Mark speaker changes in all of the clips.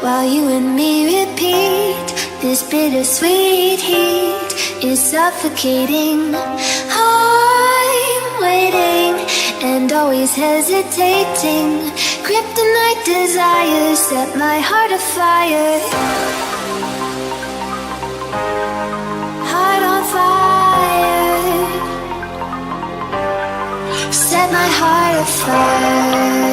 Speaker 1: while you and me repeat. This bittersweet heat is suffocating. I'm waiting and always hesitating. Kryptonite desires set my heart afire. Heart on fire. Set my heart afire.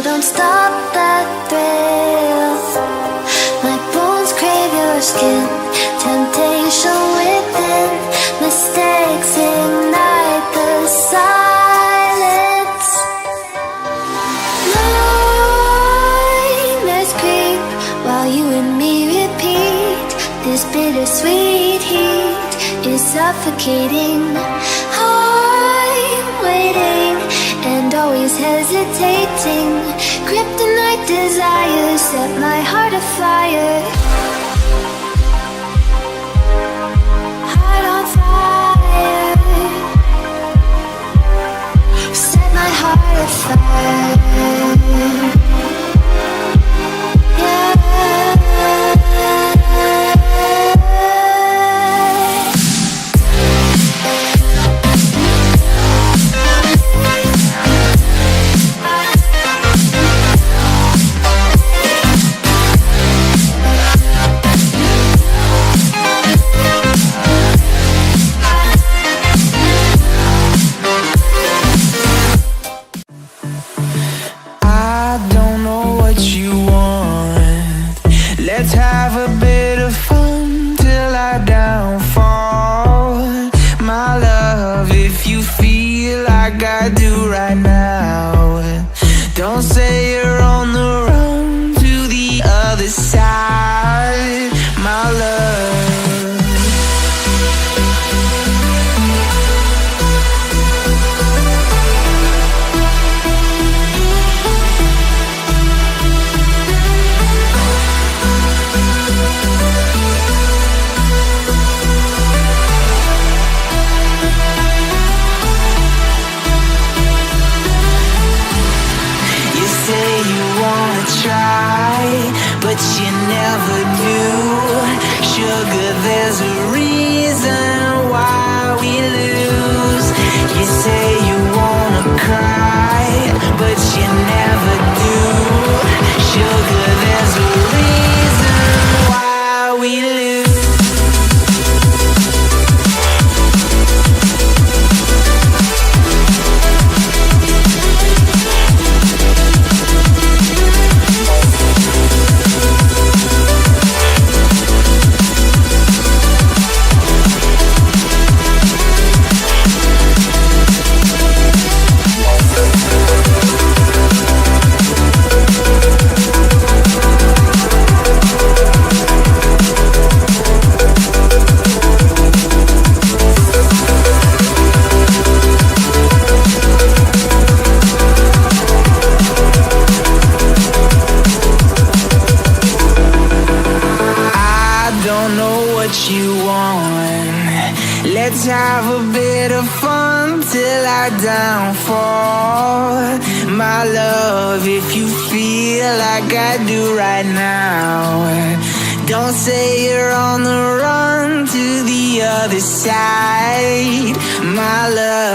Speaker 1: Don't stop that thrill. My bones crave your skin. Temptation within. Mistakes ignite the silence. Nightmares creep while you and me repeat. This bittersweet heat is suffocating. I'm waiting and always hesitating. Kryptonite desires set my heart afire. Heart on fire. Set my heart afire.
Speaker 2: Let's have a bit of fun till I downfall. My love, if you feel like I do right now, don't say you're on the run to the other side, my love. But you never do. Sugar, there's a reason why we lose. You say you wanna cry, but you never do. Sugar, there's a reason why we lose. Let's have a bit of fun till I downfall. My love, if you feel like I do right now, don't say you're on the run to the other side, my love.